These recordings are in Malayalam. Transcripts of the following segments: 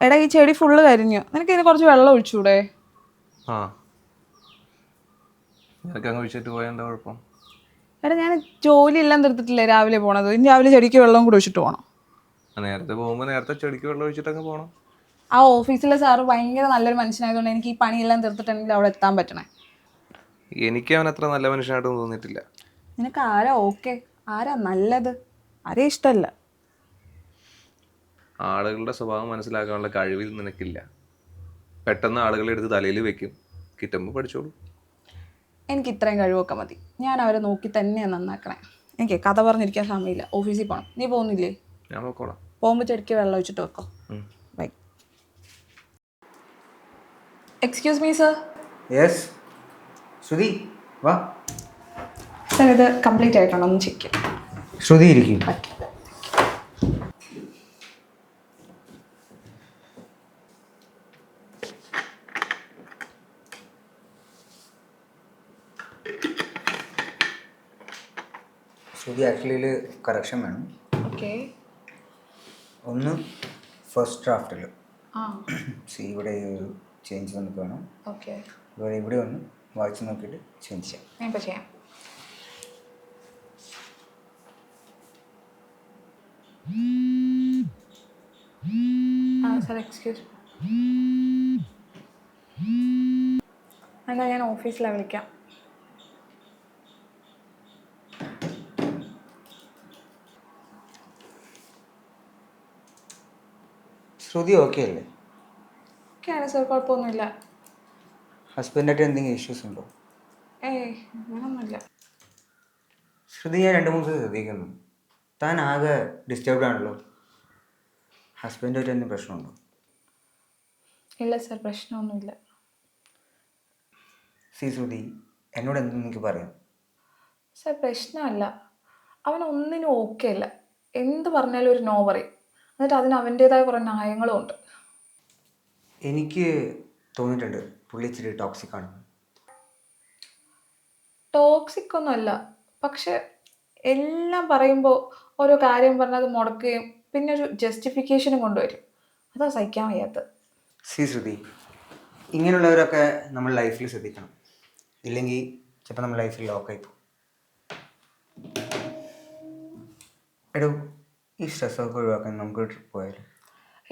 എടാ ഈ ചെടി ഫുള്ള് കരിഞ്ഞു. നിനക്ക് ഇതിന് കുറച്ച് വെള്ളം ഒഴിച്ചൂടെ? ആ നിനക്ക് അങ്ങ് ഒഴിച്ചിട്ട് പോയാൽ എന്താ കുഴപ്പം? എടാ ഞാൻ ജോലി എല്ലാം തീർത്തിട്ടില്ലേ രാവിലെ പോണത്. ഇനി രാവിലെ ചെടിക്ക് വെള്ളം കൂടി ഒഴിച്ചിട്ട് പോകണം. നേരത്തെ പോകുമ്പോൾ നേരത്തെ ചെടിക്ക് വെള്ളം ഒഴിച്ചിട്ടങ്ങ് പോകണം. ആ ഓഫീസിലെ സാറ് ഭയങ്കര നല്ലൊരു മനുഷ്യനായതുകൊണ്ട് എനിക്ക് ഈ പണിയെല്ലാം തീർത്തിട്ടുണ്ടെങ്കിൽ അവിടെ എത്താൻ പറ്റണേ. എനിക്ക് അവൻ അത്ര നല്ല മനുഷ്യനായിട്ടൊന്നും തോന്നിയിട്ടില്ല. നിനക്ക് ആരാ ഓക്കെ? ആരാ നല്ലത്? ആരെയും ഇഷ്ടമല്ല. ആളുകളുടെ സ്വഭാവം മനസ്സിലാക്കാനുള്ള കഴിവിൽ നിനക്കില്ല. പെട്ടെന്ന് ആളുകളെ എടുത്ത് തലയിൽ വെക്കും. കിട്ടുമ്പോൾ പഠിച്ചോളൂ. എനിക്ക് ഇത്രയും കഴിവൊക്കെ മതി. ഞാൻ അവരെ നോക്കി തന്നെയാണ് നന്നാക്കണേ. എനിക്ക് കഥ പറഞ്ഞിരിക്കാൻ സമയമില്ല. ഓഫീസിൽ പോകണം. നീ പോകുന്നില്ലേ? ഞാൻ നോക്കോളാം. പോകുമ്പോൾ ചെടിക്ക് വെള്ളം ഒഴിച്ചിട്ട് വെക്കോ. Bye. Excuse me sir. Yes Shruti വാ. സർ ഇത് കംപ്ലീറ്റ് ആയിട്ടുണ്ടോ ഒന്ന് ചെക്ക് ചെയ്യാം. ശ്രുതി ഇരിക്കും. ശ്രുതി ആക്ച്വലി കറക്ഷൻ വേണം. ഓക്കെ. ഒന്ന് ഫസ്റ്റ് ഡ്രാഫ്റ്റിൽ ആ സി ഇവിടെ ഒരു ചേഞ്ച് നമുക്ക് വേണം. ഓക്കെ. അതുപോലെ ഇവിടെ ഒന്ന് വായിച്ച് നോക്കിയിട്ട് ചേഞ്ച് ചെയ്യാം. ഞാൻ ഇപ്പോൾ ചെയ്യാം. Sir excuse. എന്നാൽ ഞാൻ ഓഫീസിലാണ് വിളിക്കാം. ശ്രുതി ഓക്കെ അല്ലേ? ഓക്കെയാണ് സർ, കുഴപ്പമൊന്നുമില്ല. ഹസ്ബൻഡായിട്ട് എന്തെങ്കിലും ഇഷ്യൂസ് ഉണ്ടോ? ഏയ് അങ്ങനൊന്നുമില്ല. ശ്രുതി ഞാൻ 2-3 ദിവസം ശ്രദ്ധിക്കുന്നു. താൻ ആകെ ഡിസ്റ്റർബ്ഡ് ആണല്ലോ. ഹസ്ബൻഡായിട്ട് എന്തെങ്കിലും പ്രശ്നമുണ്ടോ? ഇല്ല സർ, പ്രശ്നമൊന്നുമില്ല. സി ശ്രുതി, എന്നോട് എന്തെന്ന് എനിക്ക് പറയാം. സർ പ്രശ്നമല്ല. അവൻ ഒന്നിനും ഓക്കെ അല്ല. എന്ത് പറഞ്ഞാലും ഒരു നോ പറയും. എന്നിട്ട് അതിന് അവൻ്റേതായ കുറേ ന്യായങ്ങളും ഉണ്ട്. എനിക്ക് തോന്നിയിട്ടുണ്ട് പുള്ളി ഇച്ചിരി ടോക്സിക് ആണ്. ടോക്സിക് ഒന്നുമല്ല, പക്ഷെ എല്ലാം പറയുമ്പോൾ ഓരോ കാര്യം പറഞ്ഞാൽ അത് മുടക്കുകയും പിന്നെ ഒരു ജസ്റ്റിഫിക്കേഷനും കൊണ്ടുവരും. അതാ സഹിക്കാൻ വയ്യാത്തത്. സി ശ്രുതി, ഇങ്ങനെയുള്ളവരൊക്കെ നമ്മൾ ലൈഫിൽ ശ്രദ്ധിക്കണം. ഇല്ലെങ്കിൽ ചിലപ്പോൾ നമ്മൾ ലൈഫിൽ ലോക്കായി പോകും. എടോ, ഈ സ്ട്രെസ്സൊക്കെ ഒഴിവാക്കാൻ നമുക്ക് ട്രിപ്പ് പോയാലും.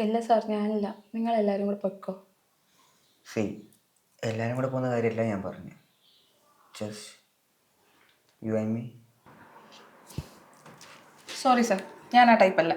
ഇല്ല സാർ, ഞാനില്ല. നിങ്ങളെല്ലാവരും കൂടെ പൊയ്ക്കോ. സി, എല്ലാവരും കൂടെ പോകുന്ന കാര്യമല്ല ഞാൻ പറഞ്ഞു. Just you and me. Sorry sir, ഞാൻ ആ ടൈപ്പല്ല.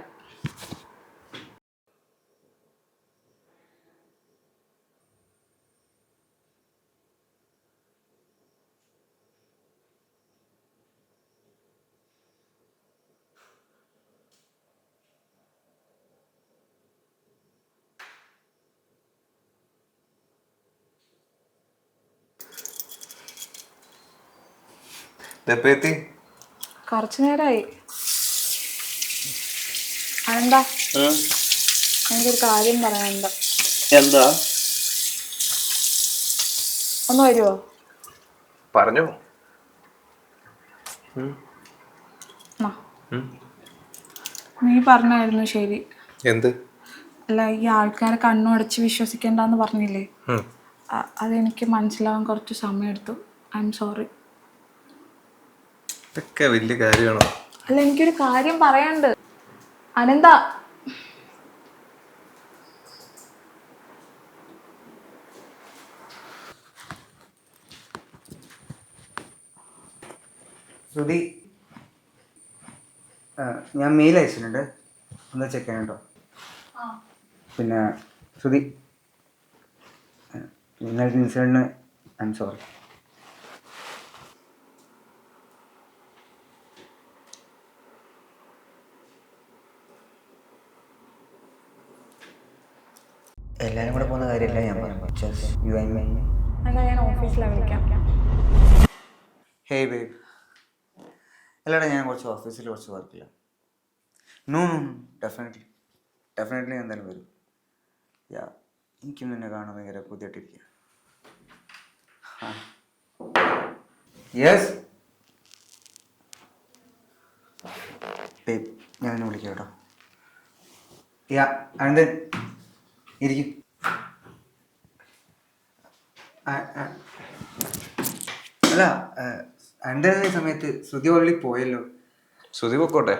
എത്തി? കുറച്ചു നേരമായി. അതെന്താ? എനിക്കൊരു കാര്യം പറയാനുണ്ട്. എന്താ? ഒന്ന് വരുമോ? പറഞ്ഞോ. നീ പറഞ്ഞായിരുന്നു ശരി. എന്ത്? അല്ല, ഈ ആൾക്കാരെ കണ്ണുടച്ച് വിശ്വസിക്കേണ്ടെന്ന് പറഞ്ഞില്ലേ? അതെനിക്ക് മനസ്സിലാവാൻ കുറച്ച് സമയമെടുത്തു. I am sorry. ഇതൊക്കെ വലിയ കാര്യമാണോ? അല്ല, എനിക്കൊരു കാര്യം പറയാനുണ്ട്. അനന്ത, ശ്രുതി, ഞാൻ മെയിൽ അയച്ചിട്ടുണ്ട്, ഒന്ന് ചെക്ക് ചെയ്യണം കേട്ടോ. പിന്നെ ശ്രുതി, ഇന്നലത്തെ ഇൻസിഡൻറ്റിന് ഐ എം സോറി. എല്ലാവരും കൂടെ പോകുന്ന കാര്യമല്ല ഞാൻ പറഞ്ഞു. Just you and me. എന്നാൽ ഞാൻ ഓഫീസിലാണ് വിളിക്കാം. Hey babe. അല്ലടാ, ഞാൻ ഓഫീസിൽ കുറച്ച് വർക്കില്ല. നോ നോ നോ, ഡെഫിനറ്റ്ലി ഞാൻ എന്തായാലും വരും. യാ, എനിക്കും നിന്നെ കാണാൻ ഭയങ്കര പുതിയായിട്ടിരിക്കുക. യെസ് ബേബ്, ഞാൻ നിന്നെ വിളിക്കാം കേട്ടോ. യാ, ആൻഡ് ദെൻ ഇരിക്കും. അല്ല എൻ്റെ സമയത്ത് ശ്രുതി ഓൾറെഡി പോയല്ലോ. ശ്രുതി പൊക്കോട്ടെ.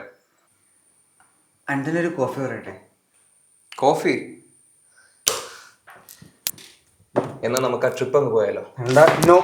എൻ്റെ ഒരു കോഫി പറയട്ടെ? കോഫി എന്നാ നമുക്ക് ആ ട്രിപ്പ് അങ്ങ് പോയാലോ? എന്താ? നോ.